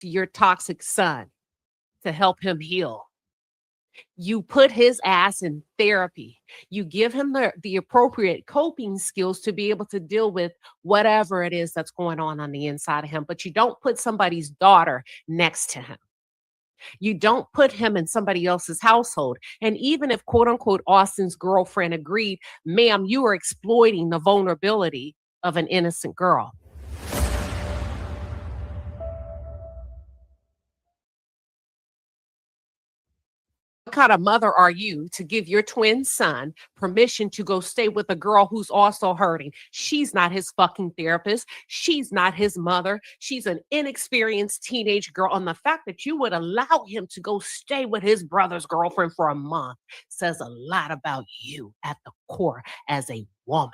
your toxic son to help him heal. You put his ass in therapy. You give him the appropriate coping skills to be able to deal with whatever it is that's going on the inside of him. But you don't put somebody's daughter next to him. You don't put him in somebody else's household. And even if, quote unquote, Austin's girlfriend agreed, ma'am, you are exploiting the vulnerability of an innocent girl. What kind of mother are you to give your twin son permission to go stay with a girl who's also hurting? She's not his fucking therapist. She's not his mother. She's an inexperienced teenage girl. And the fact that you would allow him to go stay with his brother's girlfriend for a month says a lot about you at the core as a woman.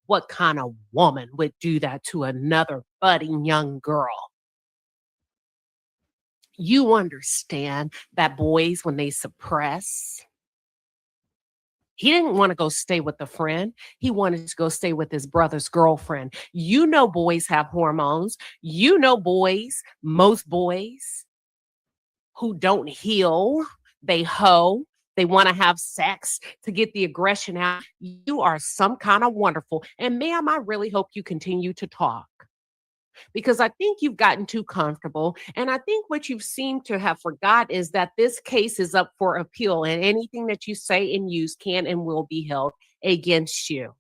What kind of woman would do that to another budding young girl? You understand that boys, when they suppress, he didn't want to go stay with a friend. He wanted to go stay with his brother's girlfriend. You know, boys have hormones. You know, boys, most boys who don't heal, they hoe. They want to have sex to get the aggression out. You are some kind of wonderful. And ma'am, I really hope you continue to talk. Because I think you've gotten too comfortable. And I think what you've seemed to have forgot is that this case is up for appeal, and anything that you say and use can and will be held against you.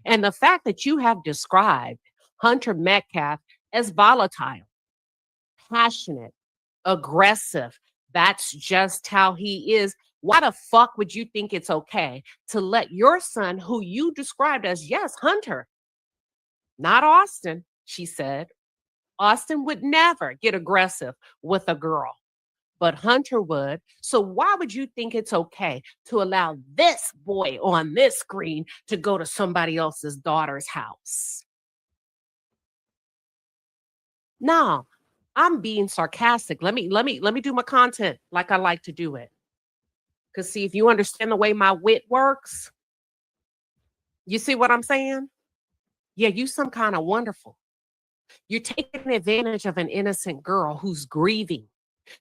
And the fact that you have described Hunter Metcalf as volatile, passionate, aggressive, that's just how he is. Why the fuck would you think it's okay to let your son, who you described as, yes, Hunter, not Austin, she said. Austin would never get aggressive with a girl, but Hunter would. So why would you think it's okay to allow this boy on this screen to go to somebody else's daughter's house? No, I'm being sarcastic. Let me do my content like I like to do it. Because see, if you understand the way my wit works, you see what I'm saying? Yeah, you some kind of wonderful. You're taking advantage of an innocent girl who's grieving.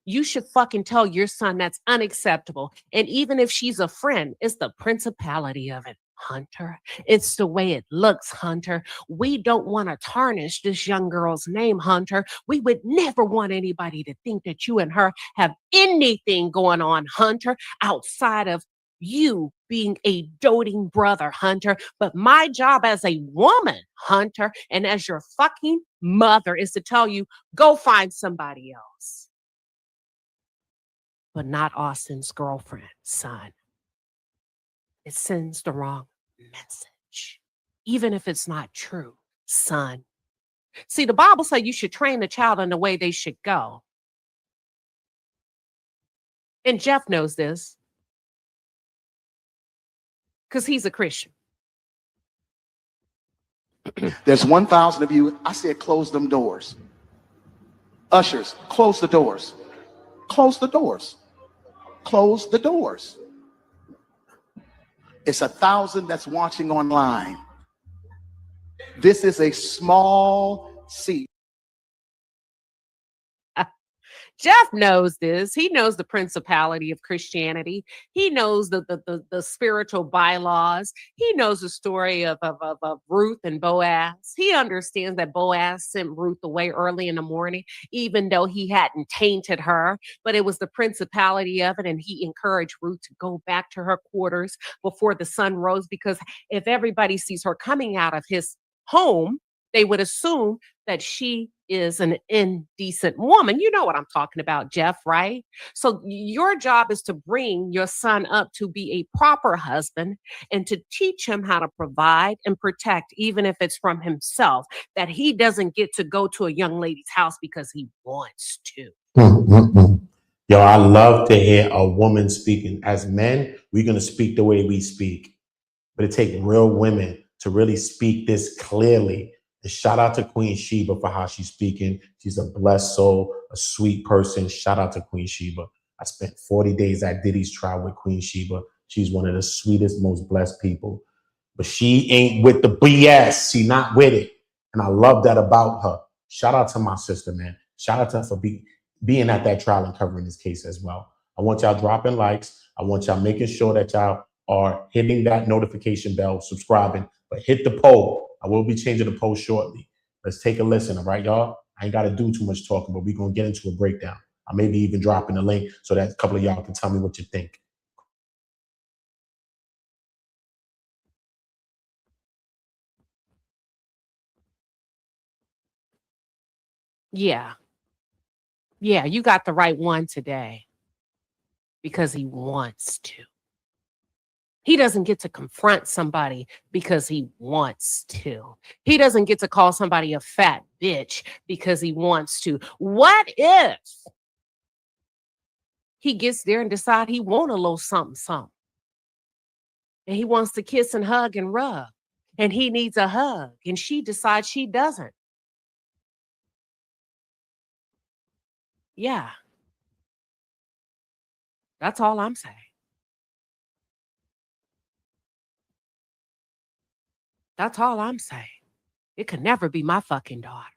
You should fucking tell your son that's unacceptable. And even if she's a friend, it's the principality of it, Hunter. It's the way it looks, Hunter. We don't want to tarnish this young girl's name, Hunter. We would never want anybody to think that you and her have anything going on, Hunter, outside of you being a doting brother, Hunter. But my job as a woman, Hunter, and as your fucking mother is to tell you, go find somebody else. But not Austin's girlfriend, son. It sends the wrong message, even if it's not true, son. See, the Bible says you should train the child in the way they should go. And Jeff knows this, because he's a Christian. There's 1,000 of you. I said, close them doors. Ushers, close the doors. Close the doors. Close the doors. It's 1,000 that's watching online. This is a small seat. Jeff knows this. He knows the principality of Christianity. He knows the spiritual bylaws. He knows the story of Ruth and Boaz. He understands that Boaz sent Ruth away early in the morning, even though he hadn't tainted her. But it was the principality of it, and he encouraged Ruth to go back to her quarters before the sun rose, because if everybody sees her coming out of his home, they would assume that she is an indecent woman. You know what I'm talking about, Jeff, right? So your job is to bring your son up to be a proper husband and to teach him how to provide and protect, even if it's from himself, that he doesn't get to go to a young lady's house because he wants to. Yo, I love to hear a woman speaking. As men, we're going to speak the way we speak, but it takes real women to really speak this clearly. And shout out to Queen Sheba for how she's speaking. She's a blessed soul, a sweet person. Shout out to Queen Sheba. I spent 40 days at Diddy's trial with Queen Sheba. She's one of the sweetest, most blessed people. But she ain't with the BS. She not with it. And I love that about her. Shout out to my sister, man. Shout out to her for being at that trial and covering this case as well. I want y'all dropping likes. I want y'all making sure that y'all are hitting that notification bell, subscribing, but hit the poll. I will be changing the poll shortly. Let's take a listen, all right, y'all? I ain't got to do too much talking, but we're going to get into a breakdown. I may be even dropping a link so that a couple of y'all can tell me what you think. Yeah. Yeah, you got the right one today because he wants to. He doesn't get to confront somebody because he wants to. He doesn't get to call somebody a fat bitch because he wants to. What if he gets there and decide he want a little something, something? And he wants to kiss and hug and rub. And he needs a hug. And she decides she doesn't. Yeah. That's all I'm saying. That's all I'm saying. It could never be my fucking daughter.